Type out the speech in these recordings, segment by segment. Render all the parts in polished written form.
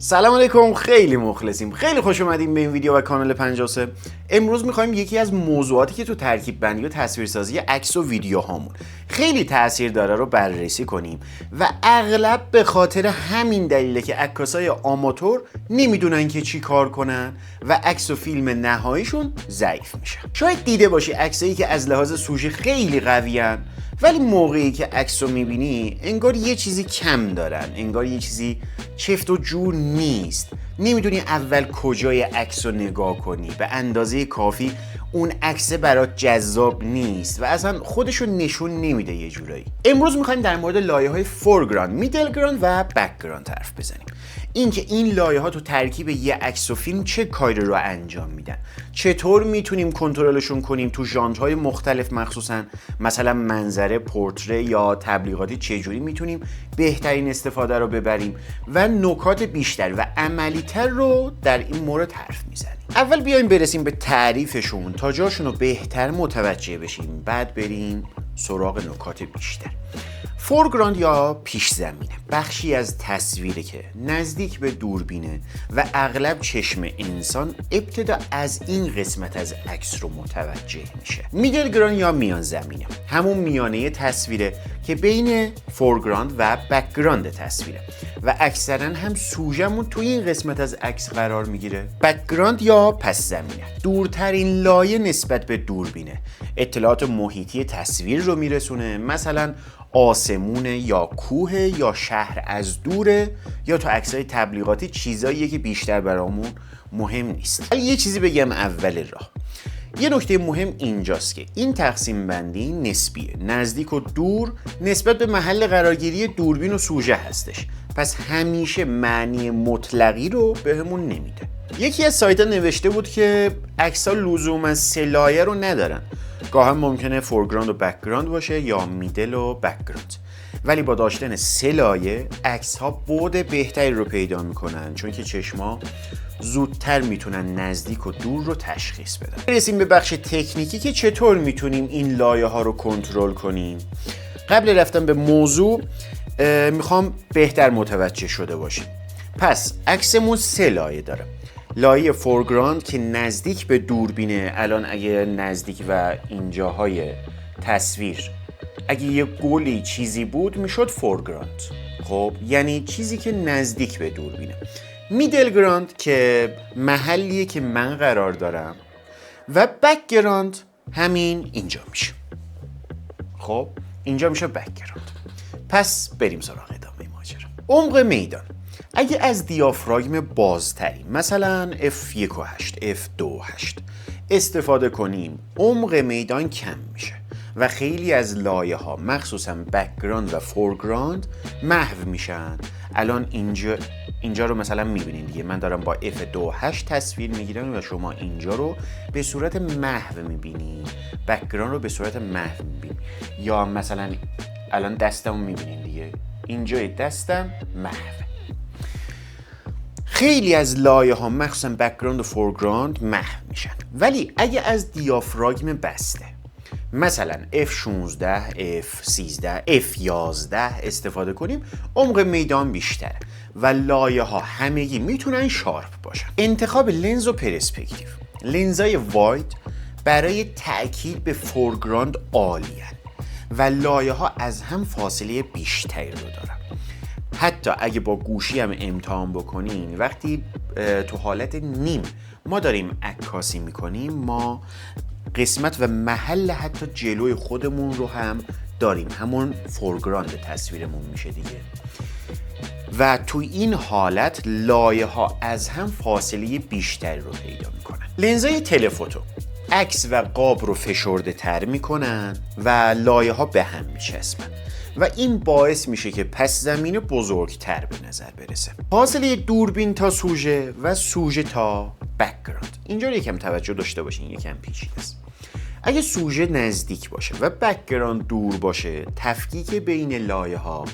سلام علیکم، خیلی مخلصیم. خیلی خوش اومدیم به این ویدیو و کانال 53. امروز میخوایم یکی از موضوعاتی که تو ترکیب بندی و تصویرسازی عکس و ویدیو هامون خیلی تاثیر داره رو بررسی کنیم و اغلب به خاطر همین دلیله که عکاسای آماتور نمیدونن که چی کار کنن و عکس و فیلم نهاییشون ضعیف میشه. شاید دیده باشی عکسایی که از لحاظ سوژه خیلی قویان، ولی موقعی که عکس رو میبینی انگار یه چیزی کم دارن، انگار یه چیزی چفت و جور نیست. نمیدونی اول کجای عکس رو نگاه کنی، به اندازه کافی اون عکس برات جذاب نیست و اصلا خودشو نشون نمیده یه جورایی. امروز میخوایم در مورد لایه‌های فورگراند، میدلگراند و بکگراند حرف بزنیم. اینکه این لایه‌ها تو ترکیب یه عکس و فیلم چه کاری رو انجام میدن، چطور میتونیم کنترلشون کنیم تو ژانرهای مختلف، مخصوصا مثلا منظره، پورتره یا تبلیغاتی، چجوری میتونیم بهترین استفاده رو ببریم و نکات بیشتر و عملی‌تر رو در این مورد حرف میزنیم. اول بیایم برسیم به تعریفشون تا جاشون رو بهتر متوجه بشیم، بعد بریم سراغ نکات بیشتر. فورگراند یا پیش زمینه بخشی از تصویره که نزدیک به دوربینه و اغلب چشم انسان ابتدا از این قسمت از عکس رو متوجه میشه. میدلگراند یا میان زمینه همون میانه تصویره که بین فورگراند و بکگراند تصویره و اکثرا هم سوژمون توی این قسمت از عکس قرار میگیره. بکگراند یا پس زمینه دورترین لایه نسبت به دوربینه، اطلاعات محیطی تصویر رو میرسونه، مثلا آسمونه یا کوه یا شهر از دوره یا تو عکسای تبلیغاتی چیزاییه که بیشتر برامون مهم نیست. ولی یه چیزی بگم اول راه، یه نکته مهم اینجاست که این تقسیم بندی نسبیه، نزدیک و دور نسبت به محل قرارگیری دوربین و سوژه هستش، پس همیشه معنی مطلقی رو بهمون نمیده. یکی از سایت‌ها نوشته بود که عکس‌ها لزوما سه لایه رو ندارن، گاهی ممکنه فورگراند و بکگراند باشه یا میدل و بکگراند، ولی با داشتن سه لایه عکس‌ها بعد بهتری رو پیدا میکنن، چون که چشما زودتر میتونن نزدیک و دور رو تشخیص بدن. برسیم به بخش تکنیکی که چطور میتونیم این لایه ها رو کنترل کنیم. قبل رفتن به موضوع میخوام بهتر متوجه شده باشیم. پس عکسمون سه لایه داره. لایه فورگراند که نزدیک به دوربینه، الان اگه نزدیک و اینجاهای تصویر اگه یه گلی چیزی بود میشد فورگراند، خب یعنی چیزی که نزدیک به دوربینه. میدلگراند که محلیه که من قرار دارم و بکگراند همین اینجا میشه. خب اینجا میشه بکگراند. پس بریم سراغ ادامه ماجرا. عمق میدان اگه از دیافراگم بازتری مثلا F1.8 F2.8 استفاده کنیم، عمق میدان کم میشه و خیلی از لایه ها مخصوصا بکگراند و فورگراند محو میشن. الان اینجا رو مثلا میبینید دیگه، من دارم با F2.8 تصویر میگیرم و شما اینجا رو به صورت محو میبینید، بکگراند رو به صورت محو میبینید. یا مثلا الان دستمو میبینید دیگه، اینجای دستم محو. خیلی از لایه ها مخصوصا بکگراند و فورگراند محو میشن، ولی اگه از دیافراگم بسته مثلا F16 F13 F11 استفاده کنیم، عمق میدان بیشتره و لایه ها همگی میتونن شارپ باشن. انتخاب لنز و پرسپکتیو، لنزای واید برای تأکید به فورگراند عالیه و لایه ها از هم فاصله بیشتری رو دارن. حتی اگه با گوشی هم امتحان بکنین، وقتی تو حالت نیم ما داریم عکاسی میکنیم، ما قسمت و محل حتی جلوی خودمون رو هم داریم، همون فورگراند تصویرمون میشه دیگه. و تو این حالت لایه ها از هم فاصله بیشتری رو پیدا میکنن. لنزای تلفوتو عکس و قاب رو فشرده تر میکنن و لایه ها به هم میچسبن و این باعث میشه که پس زمینه بزرگتر به نظر برسه. فاصله دوربین تا سوژه و سوژه تا بکگراند، اینجا رو یکم توجه داشته باشین، یکم پیچیده است. اگه سوژه نزدیک باشه و بکگراند دور باشه، تفکیک بین لایه ها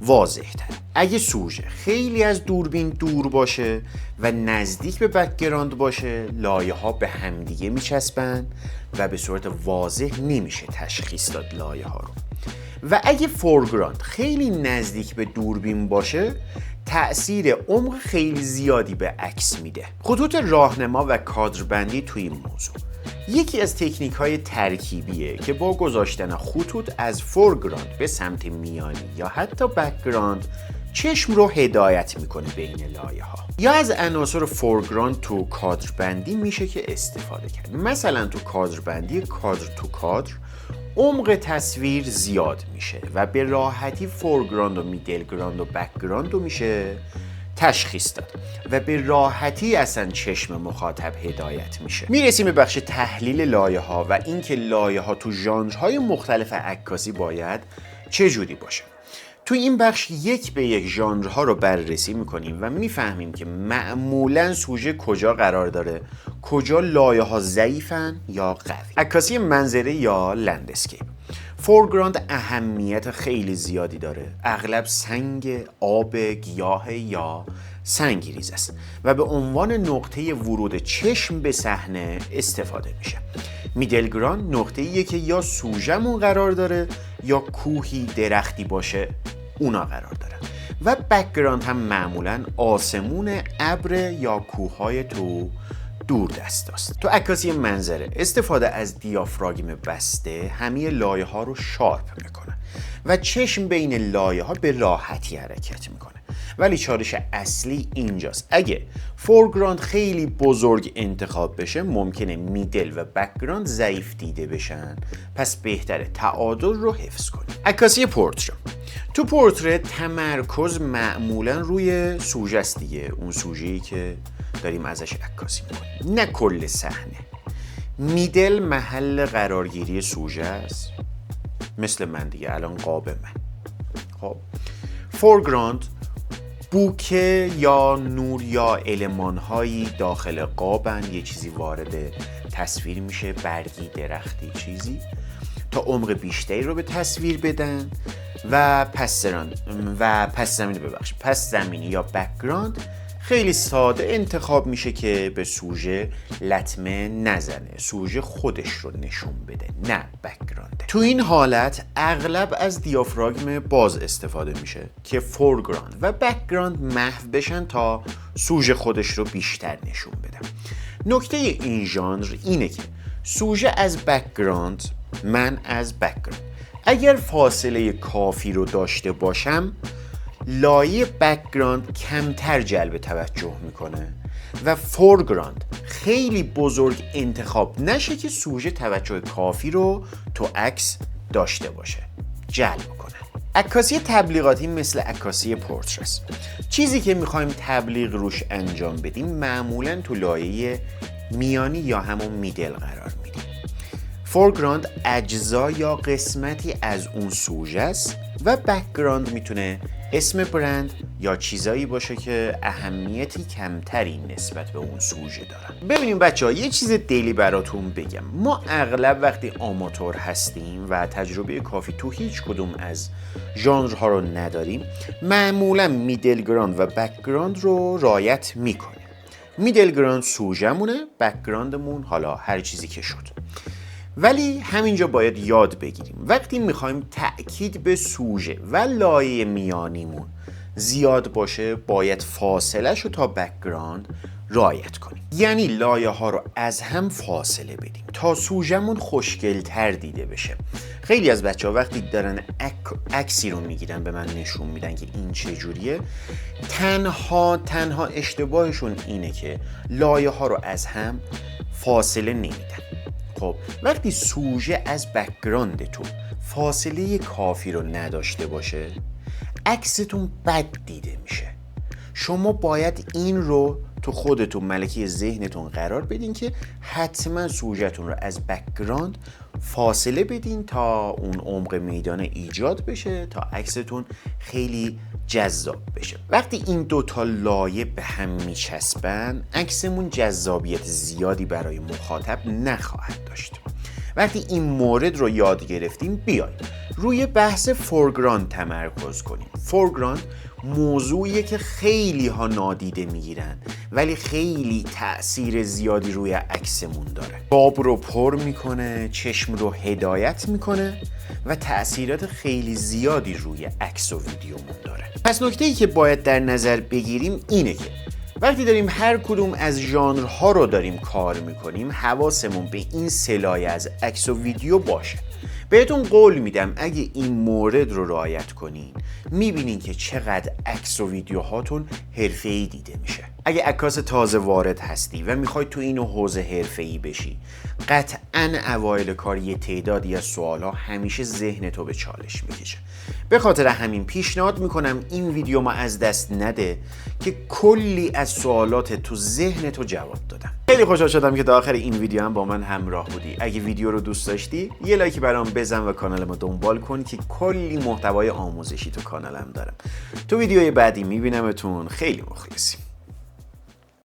واضح تر. اگه سوژه خیلی از دوربین دور باشه و نزدیک به بکگراند باشه، لایه ها به همدیگه میچسبن و به صورت واضح نمیشه تشخیص داد لایه ها رو. و اگه فورگراند خیلی نزدیک به دوربین باشه، تأثیر عمق خیلی زیادی به عکس میده. خطوط راهنما و کادربندی توی این موضوع یکی از تکنیک های ترکیبیه که با گذاشتن خطوط از فورگراند به سمت میانی یا حتی بکگراند چشم رو هدایت میکنه بین لایه ها. یا از عناصر فورگراند تو کادربندی میشه که استفاده کرد. مثلا تو کادربندی کادر تو کادر عمق تصویر زیاد میشه و به راحتی فورگراند و میدلگراند و بکگراند رو میشه تشخیص داد و به راحتی اصلا چشم مخاطب هدایت میشه. میرسیم به بخش تحلیل لایه ها و اینکه لایه ها تو ژانرهای مختلف عکاسی باید چه جوری باشه. تو این بخش یک به یک ژانرها رو بررسی میکنیم و میفهمیم که معمولا سوژه کجا قرار داره، کجا لایه ها ضعیفن یا قوی. عکاسی منظره یا لندسکیپ. فورگراند اهمیت خیلی زیادی داره. اغلب سنگ، آب، گیاه یا سنگریز است و به عنوان نقطه ورود چشم به صحنه استفاده میشه. میدلگراند نقطه‌ایه که یا سوژه‌مون قرار داره یا کوهی، درختی باشه اونا قرار داره. و بکگراند هم معمولاً آسمون، ابر یا کوههای تو دور دست است. تو عکاسی منظره استفاده از دیافراگم بسته همه لایه ها رو شارپ میکنه و چشم بین لایه ها به راحتی حرکت میکنه. ولی چالش اصلی اینجاست. اگه فورگراند خیلی بزرگ انتخاب بشه ممکنه میدل و بکگراند ضعیف دیده بشن، پس بهتره تعادل رو حفظ کنیم. عکاسی پورتره. تو پورتره تمرکز معمولا روی سوژه است دیگه، اون سوژه‌ای که داریم ازش عکاسی میکنیم، نه کل صحنه. میدل محل قرارگیری سوژه است، مثل من دیگه، الان قاب من. خب فورگراند بوکه یا نور یا المان‌هایی داخل قابن، یه چیزی وارد تصویر میشه، برگی، درختی، چیزی، تا عمق بیشتری رو به تصویر بدن و پس زمینی یا بکگراند خیلی ساده انتخاب میشه که به سوژه لطمه نزنه، سوژه خودش رو نشون بده، نه بکگراند. تو این حالت اغلب از دیافراگم باز استفاده میشه که فورگراند و بکگراند محو بشن تا سوژه خودش رو بیشتر نشون بده. نکته این ژانر اینه که سوژه از بکگراند، من از بکگراند، اگر فاصله کافی رو داشته باشم لایه بکگراند کمتر جلب توجه میکنه و فورگراند خیلی بزرگ انتخاب نشه که سوژه توجه کافی رو تو عکس داشته باشه، جلب کنه. عکاسی تبلیغاتی مثل عکاسی پورتره است. چیزی که میخوایم تبلیغ روش انجام بدیم معمولا تو لایه میانی یا همون میدل قرار میدیم. فورگراند اجزا یا قسمتی از اون سوژه است و بکگراند میتونه اسم برند یا چیزایی باشه که اهمیتی کمتری نسبت به اون سوژه دارن. ببینیم بچه‌ها، یه چیز دلی براتون بگم. ما اغلب وقتی آماتور هستیم و تجربه کافی تو هیچ کدوم از ژانرها رو نداریم، معمولا میدلگراند و بکگراند رو رعایت میکنیم. میدلگراند سوژه‌مونه، بکگراندمون حالا هر چیزی که شد. ولی همینجا باید یاد بگیریم وقتی میخوایم تأکید به سوژه و لایه میانیمون زیاد باشه باید فاصله شو تا بکگراند رعایت کنیم. یعنی لایه ها رو از هم فاصله بدیم تا سوژه‌مون خوشگل‌تر دیده بشه. خیلی از بچه‌ها وقتی دارن عکسی رو میگیرن به من نشون میدن که این چه جوریه، تنها اشتباهشون اینه که لایه ها رو از هم فاصله نمیدن. خب وقتی سوژه از بکگراندتون فاصله کافی رو نداشته باشه عکستون بد دیده میشه. شما باید این رو تو خودتون ملکه ذهنتون قرار بدین که حتما سوژه‌تون رو از بکگراند فاصله بدین تا اون عمق میدان ایجاد بشه، تا عکستون خیلی جذاب بشه. وقتی این دوتا لایه به هم میچسبن عکسمون جذابیت زیادی برای مخاطب نخواهد داشت. وقتی این مورد رو یاد گرفتیم بیایم روی بحث فورگراند تمرکز کنیم. فورگراند موضوعیه که خیلی ها نادیده میگیرن ولی خیلی تأثیر زیادی روی عکسمون داره. خواب رو پر میکنه، چشم رو هدایت میکنه و تأثیرات خیلی زیادی روی عکس و ویدیومون داره. پس نکته‌ای که باید در نظر بگیریم اینه که وقتی داریم هر کدوم از ژانرها رو داریم کار میکنیم حواسمون به این سه لایه از عکس و ویدیو باشه. بهتون قول میدم اگه این مورد رو رعایت کنین میبینین که چقدر عکس و ویدیوهاتون حرفه‌ای دیده میشه. اگه عکاس تازه وارد هستی و میخوای تو این حوزه حرفه‌ای بشی، قطعاً اوایل کار یه تعدادی از سوالها همیشه ذهنتو به چالش میکشه. به خاطر همین پیشنهاد میکنم این ویدیو ما از دست نده که کلی از سوالات تو ذهنتو جواب دادم. خیلی خوشحال شدم که تا آخر این ویدیو هم با من همراه بودی. اگه ویدیو رو دوست داشتی یه لایک برام بزن و کانالمو دنبال کن که کلی محتوای آموزشی تو کانالم دارم. تو ویدیوی بعدی میبینمتون. خیلی مخلصیم.